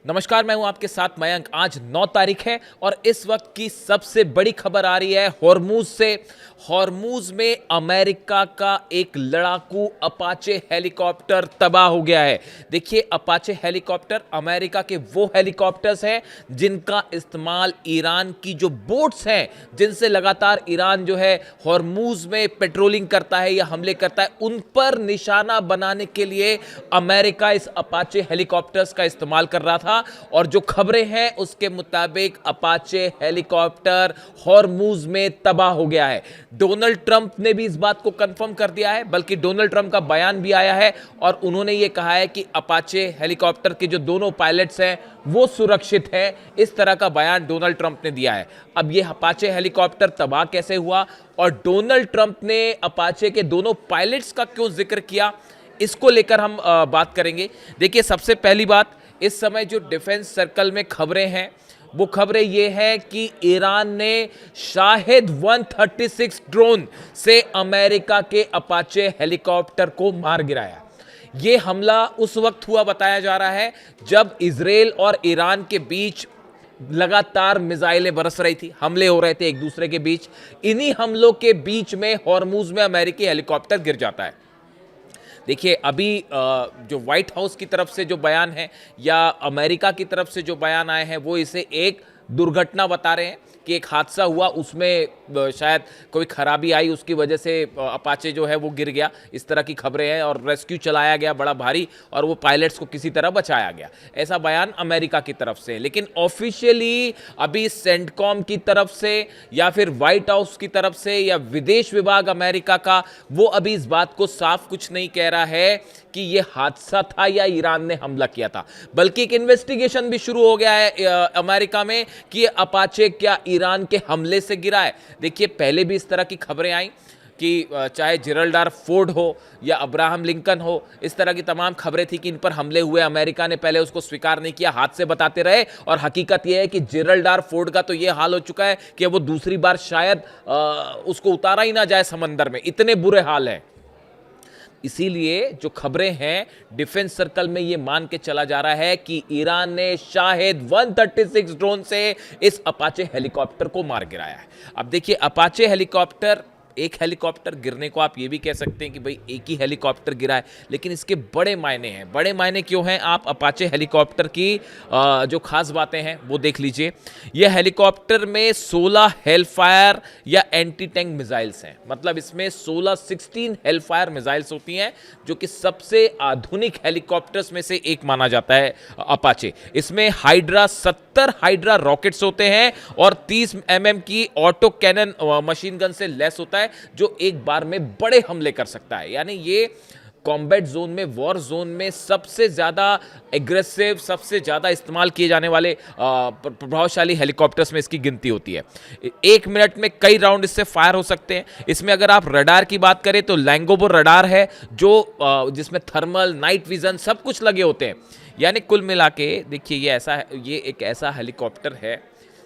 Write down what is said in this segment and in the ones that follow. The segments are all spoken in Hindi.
नमस्कार, मैं हूं आपके साथ मयंक। आज 9 तारीख है और इस वक्त की सबसे बड़ी खबर आ रही है हॉर्मूज से। हॉर्मूज में अमेरिका का एक लड़ाकू अपाचे हेलीकॉप्टर तबाह हो गया है। देखिए, अपाचे हेलीकॉप्टर अमेरिका के वो हेलीकॉप्टर्स हैं जिनका इस्तेमाल ईरान की जो बोट्स हैं, जिनसे लगातार ईरान जो है हॉर्मूज में पेट्रोलिंग करता है या हमले करता है, उन पर निशाना बनाने के लिए अमेरिका इस अपाचे हेलीकॉप्टर्स का इस्तेमाल कर रहा था। और जो खबरें हैं उसके मुताबिक अपाचे हेलीकॉप्टर हॉर्मूज में तबाह हो गया है। डोनाल्ड ट्रंप ने भी इस बात को कंफर्म कर दिया है, बल्कि डोनाल्ड ट्रंप का बयान भी आया है और उन्होंने ये कहा है कि अपाचे हेलीकॉप्टर के जो दोनों पायलट्स हैं वो सुरक्षित हैं। इस तरह का बयान डोनाल्ड ट्रंप ने दिया है। अब ये अपाचे हेलीकॉप्टर तबाह कैसे हुआ और डोनाल्ड ट्रंप ने अपाचे के दोनों पायलट्स का क्यों जिक्र किया, इसको लेकर हम बात करेंगे। देखिए, सबसे पहली बात, इस समय जो डिफेंस सर्कल में खबरें हैं वो खबरें ये हैं कि ईरान ने शाहिद 136 ड्रोन से अमेरिका के अपाचे हेलीकॉप्टर को मार गिराया। ये हमला उस वक्त हुआ बताया जा रहा है जब इजराइल और ईरान के बीच लगातार मिसाइलें बरस रही थी, हमले हो रहे थे एक दूसरे के बीच। इन्हीं हमलों के बीच में हॉर्मूज में अमेरिकी हेलीकॉप्टर गिर जाता है। देखिए, अभी जो व्हाइट हाउस की तरफ से जो बयान है या अमेरिका की तरफ से जो बयान आए हैं वो इसे एक दुर्घटना बता रहे हैं कि एक हादसा हुआ, उसमें शायद कोई खराबी आई, उसकी वजह से अपाचे जो है वो गिर गया, इस तरह की खबरें हैं। और रेस्क्यू चलाया गया बड़ा भारी और वो पायलट्स को किसी तरह बचाया गया, ऐसा बयान अमेरिका की तरफ से। लेकिन ऑफिशियली अभी सेंटकॉम की तरफ से या फिर व्हाइट हाउस की तरफ से या विदेश विभाग अमेरिका का, वो अभी इस बात को साफ कुछ नहीं कह रहा है कि ये हादसा था या ईरान ने हमला किया था, बल्कि एक इन्वेस्टिगेशन भी शुरू हो गया है अमेरिका में कि अपाचे क्या ईरान के हमले से गिरा है। देखिए, पहले भी इस तरह की खबरें आई कि चाहे जेरल्ड आर फोर्ड हो या अब्राहम लिंकन हो, इस तरह की तमाम खबरें थी कि इन पर हमले हुए। अमेरिका ने पहले उसको स्वीकार नहीं किया, हाथ से बताते रहे, और हकीकत यह है कि जेरल्ड आर फोर्ड का तो यह हाल हो चुका है कि वो दूसरी बार शायद उसको उतारा ही ना जाए समंदर में, इतने बुरे हाल हैं। इसीलिए जो खबरें हैं डिफेंस सर्कल में ये मान के चला जा रहा है कि ईरान ने शाहिद 136 ड्रोन से इस अपाचे हेलीकॉप्टर को मार गिराया है। अब देखिए, अपाचे हेलीकॉप्टर, एक हेलीकॉप्टर गिरने को आप ये भी कह सकते हैं कि भाई एक ही हेलीकॉप्टर गिरा है, लेकिन इसके बड़े मायने हैं। बड़े मायने क्यों हैं? आप अपाचे हेलीकॉप्टर की जो खास बातें हैं वो देख लीजिए। यह हेलीकॉप्टर में 16 हेलफायर या एंटी टैंक मिसाइल्स हैं, मतलब इसमें 16 हेलफायर मिसाइल्स होती हैं, जो कि सबसे आधुनिक हेलीकॉप्टर्स में से एक माना जाता है अपाचे। इसमें हाइड्रा 70 हाइड्रा रॉकेट्स होते हैं और 30 mm की ऑटो कैनन मशीन गन से लैस होता है, जो एक बार में बड़े हमले कर सकता है। यानी ये कॉम्बैट जोन में, वॉर जोन में सबसे ज्यादा एग्रेसिव, सबसे ज्यादा इस्तेमाल किए जाने वाले प्रभावशाली हेलीकॉप्टर्स में इसकी गिनती होती है। 1 मिनट में कई राउंड इससे फायर हो सकते हैं। इसमें अगर आप रडार की बात करें तो लैंगोबो रडार है, जो जिसमें थर्मल, नाइट विजन सब कुछ लगे होते हैं। यानी कुल मिला के देखिए, ये एक ऐसा हेलीकॉप्टर है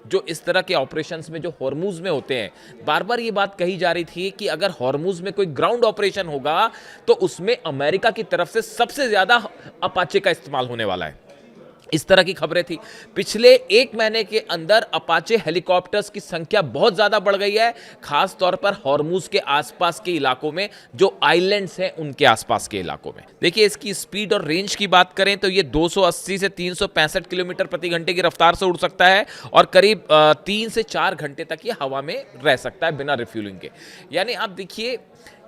जो इस तरह के ऑपरेशंस में जो हॉर्मूज में होते हैं। बार बार ये बात कही जा रही थी कि अगर हॉर्मूज में कोई ग्राउंड ऑपरेशन होगा तो उसमें अमेरिका की तरफ से सबसे ज्यादा अपाचे का इस्तेमाल होने वाला है, इस तरह की खबरें थी। पिछले 1 महीने के अंदर अपाचे हेलीकॉप्टर्स की संख्या बहुत ज्यादा बढ़ गई है, खास तौर पर हॉर्मूज के आसपास के इलाकों में, जो आइलैंड्स हैं उनके आसपास के इलाकों में। देखिए, इसकी स्पीड और रेंज की बात करें तो ये 280 से 365 किलोमीटर प्रति घंटे की रफ्तार से उड़ सकता है और करीब 3 से 4 घंटे तक ये हवा में रह सकता है बिना रिफ्यूलिंग के। यानी आप देखिए,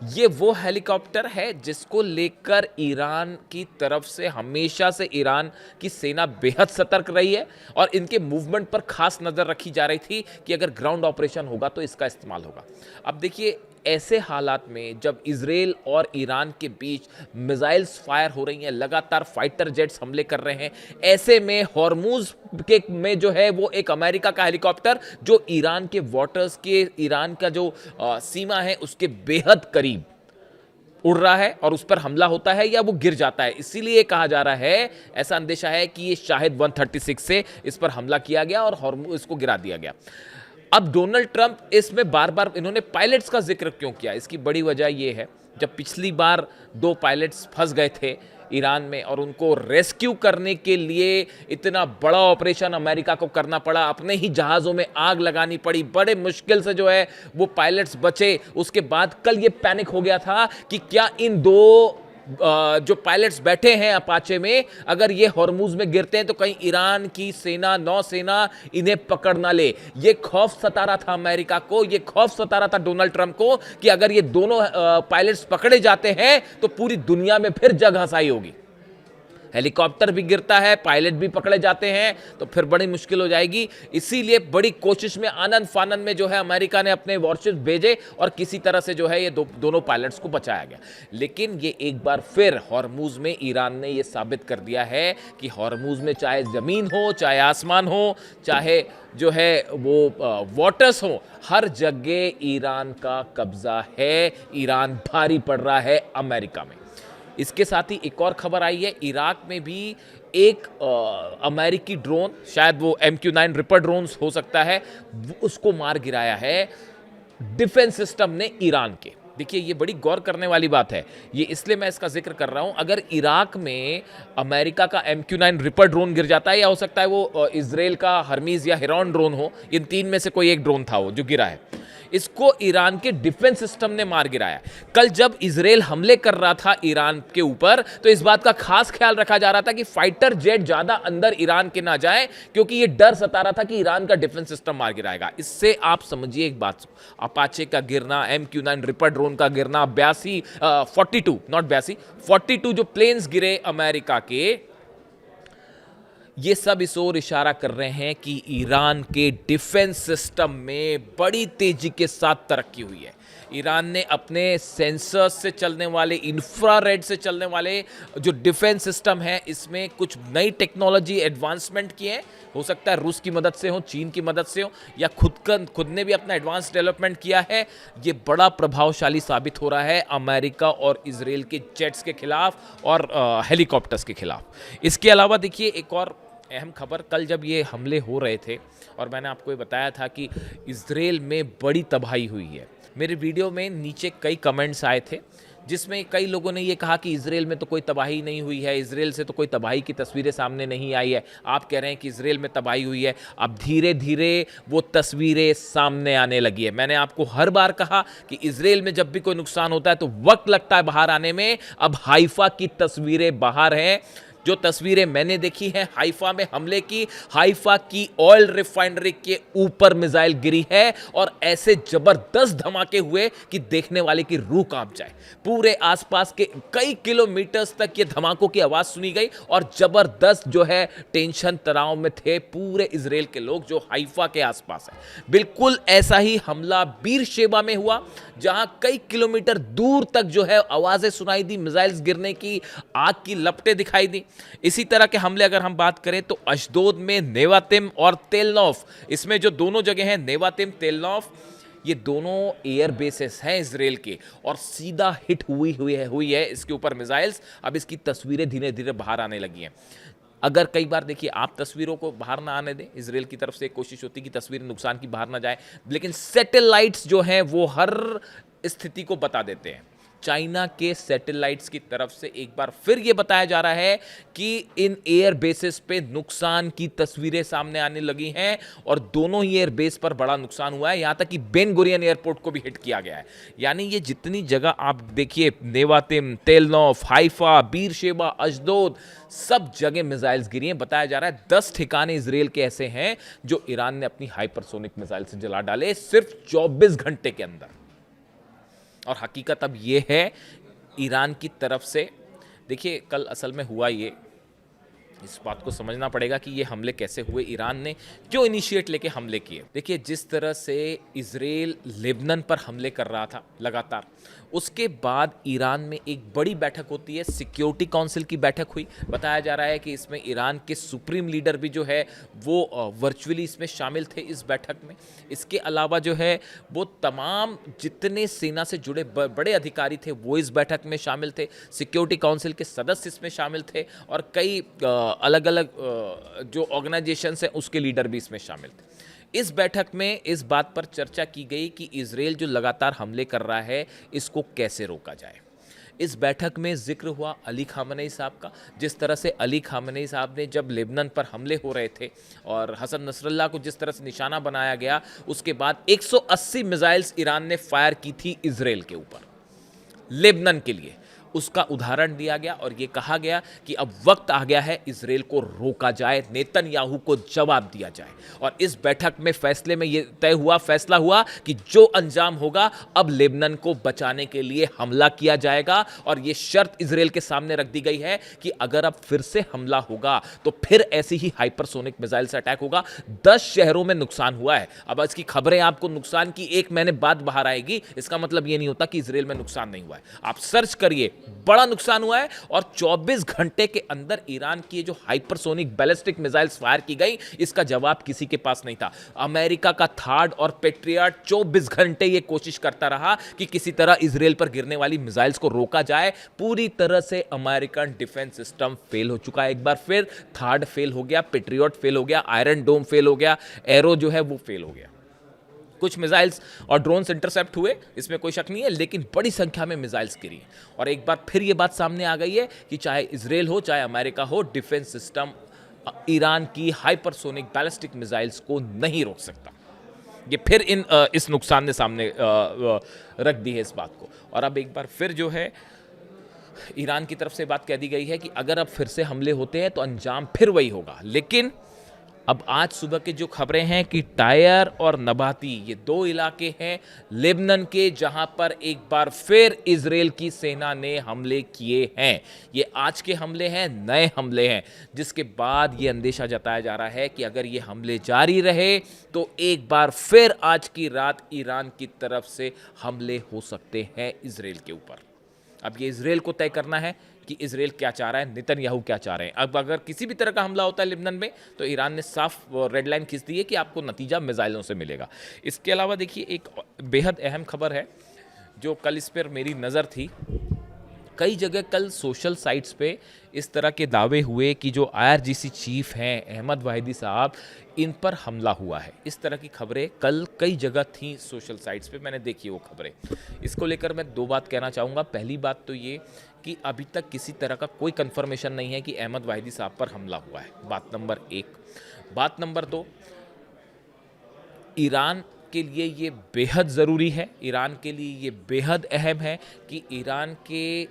ये वो हेलीकॉप्टर है जिसको लेकर ईरान की तरफ से हमेशा से ईरान की सेना बेहद सतर्क रही है और इनके मूवमेंट पर खास नजर रखी जा रही थी कि अगर ग्राउंड ऑपरेशन होगा तो इसका इस्तेमाल होगा। अब देखिए, ऐसे हालात में जब इजराइल और ईरान के बीच मिसाइल्स फायर हो रही हैं, लगातार फाइटर जेट्स हमले कर रहे हैं, ऐसे में हॉर्मूज के में जो है वो एक अमेरिका का हेलीकॉप्टर जो ईरान के वाटर्स के, ईरान का जो सीमा है उसके बेहद करीब उड़ रहा है और उस पर हमला होता है या वो गिर जाता है। इसीलिए कहा जा रहा है, ऐसा अंदेशा है कि ये शाहिद 136 से इस पर हमला किया गया और हॉर्मूज इसको गिरा दिया गया। अब डोनाल्ड ट्रंप इसमें बार बार इन्होंने पायलट्स का जिक्र क्यों किया? इसकी बड़ी वजह यह है, जब पिछली बार 2 पायलट्स फंस गए थे ईरान में और उनको रेस्क्यू करने के लिए इतना बड़ा ऑपरेशन अमेरिका को करना पड़ा, अपने ही जहाज़ों में आग लगानी पड़ी, बड़े मुश्किल से जो है वो पायलट्स बचे। उसके बाद कल ये पैनिक हो गया था कि क्या इन दो जो पायलट्स बैठे हैं अपाचे में, अगर ये हॉर्मूज में गिरते हैं तो कहीं ईरान की सेना, नौसेना इन्हें पकड़ ना ले। ये खौफ सता रहा था अमेरिका को, ये खौफ सता रहा था डोनाल्ड ट्रंप को कि अगर ये दोनों पायलट्स पकड़े जाते हैं तो पूरी दुनिया में फिर जग हंसाई होगी। हेलीकॉप्टर भी गिरता है, पायलट भी पकड़े जाते हैं तो फिर बड़ी मुश्किल हो जाएगी। इसीलिए बड़ी कोशिश में, आनंद फानन में जो है अमेरिका ने अपने वॉरशिप्स भेजे और किसी तरह से जो है ये दोनों पायलट्स को बचाया गया। लेकिन ये एक बार फिर हॉर्मूज में ईरान ने ये साबित कर दिया है कि हॉर्मूज में चाहे ज़मीन हो, चाहे आसमान हो, चाहे जो है वो वाटर्स हो, हर जगह ईरान का कब्जा है। ईरान भारी पड़ रहा है अमेरिका में। इसके साथ ही एक और खबर आई है, इराक में भी एक अमेरिकी ड्रोन, शायद वो MQ-9 रिपर ड्रोन्स हो सकता है, उसको मार गिराया है डिफेंस सिस्टम ने ईरान के। देखिए ये बड़ी गौर करने वाली बात है, ये इसलिए मैं इसका जिक्र कर रहा हूं। अगर इराक में अमेरिका का MQ-9 रिपर ड्रोन गिर जाता है, या हो सकता है वो इजराइल का हर्मीज या हेरॉन ड्रोन हो, इन तीन में से कोई एक ड्रोन था वो जो गिरा है, इसको ईरान के डिफेंस सिस्टम ने मार गिराया। कल जब इजराइल हमले कर रहा था ईरान के ऊपर, तो इस बात का खास ख्याल रखा जा रहा था कि फाइटर जेट ज्यादा अंदर ईरान के ना जाए, क्योंकि ये डर सता रहा था कि ईरान का डिफेंस सिस्टम मार गिराएगा। इससे आप समझिए एक बात, अपाचे का गिरना, MQ-9 रिपर ड्रोन का गिरना, 42 जो प्लेन्स गिरे अमेरिका के, ये सब इस ओर इशारा कर रहे हैं कि ईरान के डिफेंस सिस्टम में बड़ी तेजी के साथ तरक्की हुई है। ईरान ने अपने सेंसर्स से चलने वाले, इंफ्रारेड से चलने वाले जो डिफेंस सिस्टम है, इसमें कुछ नई टेक्नोलॉजी एडवांसमेंट किए हैं। हो सकता है रूस की मदद से हो, चीन की मदद से हो, या खुद ने भी अपना एडवांस डेवलपमेंट किया है। ये बड़ा प्रभावशाली साबित हो रहा है अमेरिका और इजराइल के जेट्स के खिलाफ और हेलीकॉप्टर्स के खिलाफ। इसके अलावा देखिए एक और अहम खबर, कल जब ये हमले हो रहे थे और मैंने आपको ये बताया था कि इजराइल में बड़ी तबाही हुई है, मेरे वीडियो में नीचे कई कमेंट्स आए थे जिसमें कई लोगों ने ये कहा कि इजराइल में तो कोई तबाही नहीं हुई है, इजराइल से तो कोई तबाही की तस्वीरें सामने नहीं आई है। आप कह रहे हैं कि इजराइल में तबाही हुई है। अब धीरे धीरे वो तस्वीरें सामने आने लगी है। मैंने आपको हर बार कहा कि इजराइल में जब भी कोई नुकसान होता है तो वक्त लगता है बाहर आने में। अब हाइफा की तस्वीरें बाहर हैं। जो तस्वीरें मैंने देखी हैं हाइफा में हमले की, हाइफा की ऑयल रिफाइनरी के ऊपर मिसाइल गिरी है और ऐसे जबरदस्त धमाके हुए कि देखने वाले की रूह कांप जाए। पूरे आसपास के कई किलोमीटर्स तक ये धमाकों की आवाज सुनी गई और जबरदस्त जो है टेंशन तनाव में थे पूरे इजराइल के लोग जो हाइफा के आसपास है। बिल्कुल ऐसा ही हमला बीरशेबा में हुआ, जहां कई किलोमीटर दूर तक जो है आवाजें सुनाई दी, मिसाइल्स गिरने की, आग की लपटें दिखाई दी। इसी तरह के हमले अगर हम बात करें तो अशदोद में नेवातिम और तेलनौफ, इसमें जो दोनों जगह हैं नेवातिम, तेलनौफ, ये दोनों एयर बेसेस हैं इजराइल के और सीधा हिट हुई है इसके ऊपर मिसाइल्स। अब इसकी तस्वीरें धीरे धीरे बाहर आने लगी हैं। अगर कई बार देखिए आप तस्वीरों को बाहर ना आने दें, इजराइल की तरफ से एक कोशिश होती है कि तस्वीरें नुकसान की बाहर ना जाए, लेकिन सैटेलाइट्स जो हैं वो हर स्थिति को बता देते हैं। चाइना के सैटेलाइट्स की तरफ से एक बार फिर यह बताया जा रहा है कि इन एयर बेसेस पे नुकसान की तस्वीरें सामने आने लगी हैं और दोनों ही एयर बेस पर बड़ा नुकसान हुआ है। यहां तक कि बेन गुरियन एयरपोर्ट को भी हिट किया गया है। यानी ये जितनी जगह आप देखिए, नेवातिम, तेलनौफ, हाइफा, बीरशेबा, अशदोद, सब जगह मिसाइल्स गिरी हैं। बताया जा रहा है 10 ठिकाने इजराइल के ऐसे हैं जो ईरान ने अपनी हाइपरसोनिक मिसाइल से जला डाले सिर्फ 24 घंटे के अंदर। और हकीकत अब ये है ईरान की तरफ से, देखिए कल असल में हुआ ये, इस बात को समझना पड़ेगा कि ये हमले कैसे हुए, ईरान ने क्यों इनिशिएट लेके हमले किए। देखिए जिस तरह से इजराइल लेबनान पर हमले कर रहा था लगातार, उसके बाद ईरान में एक बड़ी बैठक होती है, सिक्योरिटी काउंसिल की बैठक हुई। बताया जा रहा है कि इसमें ईरान के सुप्रीम लीडर भी जो है वो वर्चुअली इसमें शामिल थे इस बैठक में। इसके अलावा जो है वो तमाम जितने सेना से जुड़े बड़े अधिकारी थे वो इस बैठक में शामिल थे, सिक्योरिटी काउंसिल के सदस्य इसमें शामिल थे और कई अलग अलग जो ऑर्गेनाइजेशंस हैं उसके लीडर भी इसमें शामिल थे। इस बैठक में इस बात पर चर्चा की गई कि इजराइल जो लगातार हमले कर रहा है इसको कैसे रोका जाए। इस बैठक में जिक्र हुआ अली खामनेई साहब का। जिस तरह से अली खामनेई साहब ने जब लेबनान पर हमले हो रहे थे और हसन नसरल्लाह को जिस तरह से निशाना बनाया गया, उसके बाद 180 मिसाइल्स ईरान ने फायर की थी इजराइल के ऊपर, लेबनान के लिए। उसका उदाहरण दिया गया और ये कहा गया कि अब वक्त आ गया है इजराइल को रोका जाए, नेतन्याहू को जवाब दिया जाए। और इस बैठक में फैसले में ये फैसला हुआ कि जो अंजाम होगा, अब लेबनान को बचाने के लिए हमला किया जाएगा। और ये शर्त इजराइल के सामने रख दी गई है कि अगर अब फिर से हमला होगा तो फिर ऐसी ही हाइपरसोनिक मिसाइल से अटैक होगा। 10 शहरों में नुकसान हुआ है। अब इसकी खबरें आपको नुकसान की एक महीने बाद बाहर आएगी, इसका मतलब ये नहीं होता कि इजराइल में नुकसान नहीं हुआ है। आप सर्च करिए, बड़ा नुकसान हुआ है। और 24 घंटे के अंदर ईरान की जो हाइपरसोनिक बैलिस्टिक मिसाइल्स फायर की गई, इसका जवाब किसी के पास नहीं था। अमेरिका का थार्ड और पेट्रियट 24 घंटे ये कोशिश करता रहा कि किसी तरह इजराइल पर गिरने वाली मिसाइल्स को रोका जाए। पूरी तरह से अमेरिकन डिफेंस सिस्टम फेल हो चुका है। एक बार फिर थार्ड फेल हो गया, पेट्रियट फेल हो गया, आयरन डोम फेल हो गया, एरो जो है वो फेल हो गया। कुछ मिसाइल्स और ड्रोन्स इंटरसेप्ट हुए, इसमें कोई शक नहीं है, लेकिन बड़ी संख्या में मिसाइल्स गिरी। और एक बार फिर ये बात सामने आ गई है कि चाहे इजराइल हो चाहे अमेरिका हो, डिफेंस सिस्टम ईरान की हाइपरसोनिक बैलिस्टिक मिसाइल्स को नहीं रोक सकता। ये फिर इस नुकसान ने सामने रख दी है इस बात को। और अब एक बार फिर जो है ईरान की तरफ से बात कह दी गई है कि अगर अब फिर से हमले होते हैं तो अंजाम फिर वही होगा। लेकिन अब आज सुबह की जो खबरें हैं कि टायर और नबाती, ये 2 इलाके हैं लेबनान के, जहां पर एक बार फिर इजराइल की सेना ने हमले किए हैं। ये आज के हमले हैं, नए हमले हैं, जिसके बाद ये अंदेशा जताया जा रहा है कि अगर ये हमले जारी रहे तो एक बार फिर आज की रात ईरान की तरफ से हमले हो सकते हैं इजराइल के ऊपर। अब ये इजराइल को तय करना है कि इजराइल क्या चाह रहा है, नेतन्याहू क्या चाह रहे हैं। अब अगर किसी भी तरह का हमला होता है लेबनान में तो ईरान ने साफ रेड लाइन खींच दी है कि आपको नतीजा मिसाइलों से मिलेगा। इसके अलावा देखिए एक बेहद अहम खबर है जो कल इस पर मेरी नज़र थी। कई जगह कल सोशल साइट्स पे इस तरह के दावे हुए कि जो IRGC चीफ हैं अहमद वाहिदी साहब, इन पर हमला हुआ है। इस तरह की खबरें कल कई जगह थी सोशल साइट्स पे, मैंने देखी वो खबरें। इसको लेकर मैं 2 बात कहना चाहूँगा। पहली बात तो ये कि अभी तक किसी तरह का कोई कंफर्मेशन नहीं है कि अहमद वाहिदी साहब पर हमला हुआ है, बात नंबर 1। बात नंबर 2, ईरान के लिए ये बेहद ज़रूरी है, ईरान के लिए ये बेहद अहम है कि ईरान के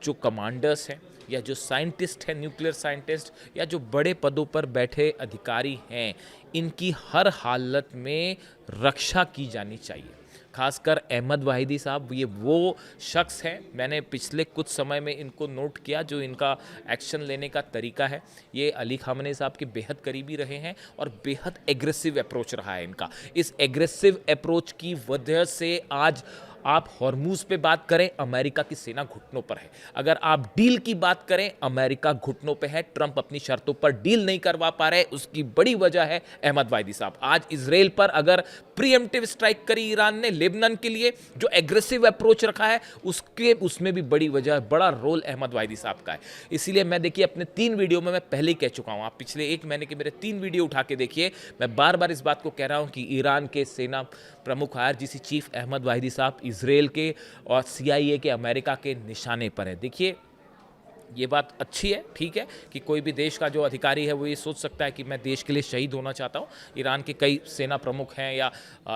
जो कमांडर्स हैं या जो साइंटिस्ट हैं, न्यूक्लियर साइंटिस्ट या जो बड़े पदों पर बैठे अधिकारी हैं, इनकी हर हालत में रक्षा की जानी चाहिए। खासकर अहमद वाहिदी साहब, ये वो शख्स हैं, मैंने पिछले कुछ समय में इनको नोट किया, जो इनका एक्शन लेने का तरीका है। ये अली खामनेई साहब के बेहद करीबी रहे हैं और बेहद एग्रेसिव अप्रोच रहा है इनका। इस एग्रेसिव अप्रोच की वजह से आज आप हॉर्मूज पे बात करें, अमेरिका की सेना घुटनों पर है। अगर आप डील की बात करें, अमेरिका घुटनों पे है। ट्रंप अपनी शर्तों पर डील नहीं करवा पा रहे, उसकी बड़ी वजह है अहमद वाहिदी साहब। आज इजराइल पर अगर प्रीएम्प्टिव स्ट्राइक करी ईरान ने लेबनान के लिए, जो एग्रेसिव अप्रोच रखा है, उसमें भी बड़ी वजह, बड़ा रोल अहमद वाहिदी साहब का है। इसीलिए मैं देखिए अपने 3 वीडियो में मैं पहले ही कह चुका हूँ, आप पिछले 1 महीने के मेरे 3 वीडियो उठा के देखिए, मैं बार बार इस बात को कह रहा हूँ कि ईरान के सेना प्रमुख IRGC चीफ अहमद वाहिदी साहब इजराइल के और CIA के, अमेरिका के निशाने पर है। देखिए ये बात अच्छी है, ठीक है कि कोई भी देश का जो अधिकारी है वो ये सोच सकता है कि मैं देश के लिए शहीद होना चाहता हूँ। ईरान के कई सेना प्रमुख हैं या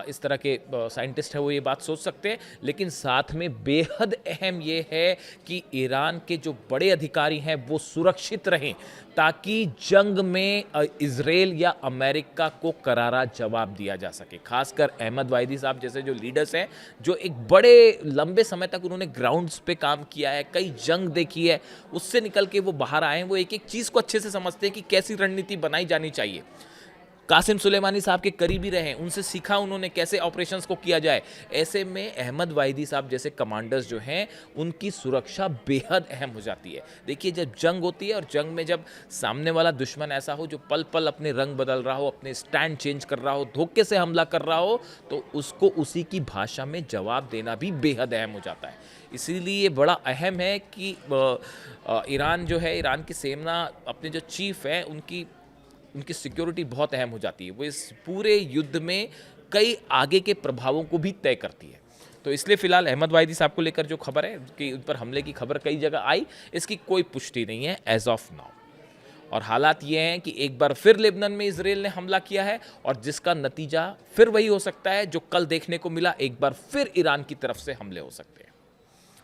इस तरह के साइंटिस्ट हैं, वो ये बात सोच सकते हैं। लेकिन साथ में बेहद अहम ये है कि ईरान के जो बड़े अधिकारी हैं वो सुरक्षित रहें, ताकि जंग में इजराइल या अमेरिका को करारा जवाब दिया जा सके। खासकर अहमद वाहिदी साहब जैसे जो लीडर्स हैं, जो एक बड़े लंबे समय तक उन्होंने ग्राउंड्स पे काम किया है, कई जंग देखी है, उससे निकल के वो बाहर आए हैं, वो एक एक चीज़ को अच्छे से समझते हैं कि कैसी रणनीति बनाई जानी चाहिए। कासिम सुलेमानी साहब के करीबी रहे, उनसे सीखा उन्होंने कैसे ऑपरेशंस को किया जाए। ऐसे में अहमद वाहिदी साहब जैसे कमांडर्स जो हैं, उनकी सुरक्षा बेहद अहम हो जाती है। देखिए जब जंग होती है और जंग में जब सामने वाला दुश्मन ऐसा हो जो पल पल अपने रंग बदल रहा हो, अपने स्टैंड चेंज कर रहा हो, धोखे से हमला कर रहा हो, तो उसको उसी की भाषा में जवाब देना भी बेहद अहम हो जाता है। इसीलिए बड़ा अहम है कि ईरान जो है, ईरान की सेना, अपने जो चीफ हैं, उनकी सिक्योरिटी बहुत अहम हो जाती है। वो इस पूरे युद्ध में कई आगे के प्रभावों को भी तय करती है। तो इसलिए फिलहाल अहमद वाहिदी साहब को लेकर जो खबर है कि उन पर हमले की खबर कई जगह आई, इसकी कोई पुष्टि नहीं है एज ऑफ नाउ। और हालात ये हैं कि एक बार फिर लेबनान में इजराइल ने हमला किया है और जिसका नतीजा फिर वही हो सकता है जो कल देखने को मिला, एक बार फिर ईरान की तरफ से हमले हो सकते हैं।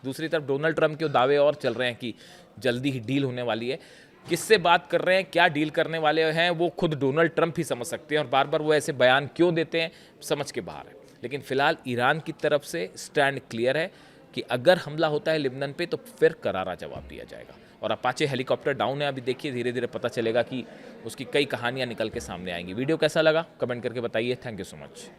दूसरी तरफ डोनाल्ड ट्रंप के दावे और चल रहे हैं कि जल्दी ही डील होने वाली है। किससे बात कर रहे हैं, क्या डील करने वाले हैं, वो खुद डोनाल्ड ट्रंप ही समझ सकते हैं और बार बार वो ऐसे बयान क्यों देते हैं समझ के बाहर है। लेकिन फिलहाल ईरान की तरफ से स्टैंड क्लियर है कि अगर हमला होता है लेबनान पे तो फिर करारा जवाब दिया जाएगा। और अपाचे हेलीकॉप्टर डाउन है, अभी देखिए धीरे धीरे पता चलेगा कि उसकी कई कहानियां निकल के सामने आएंगी। वीडियो कैसा लगा कमेंट करके बताइए। Thank you so much.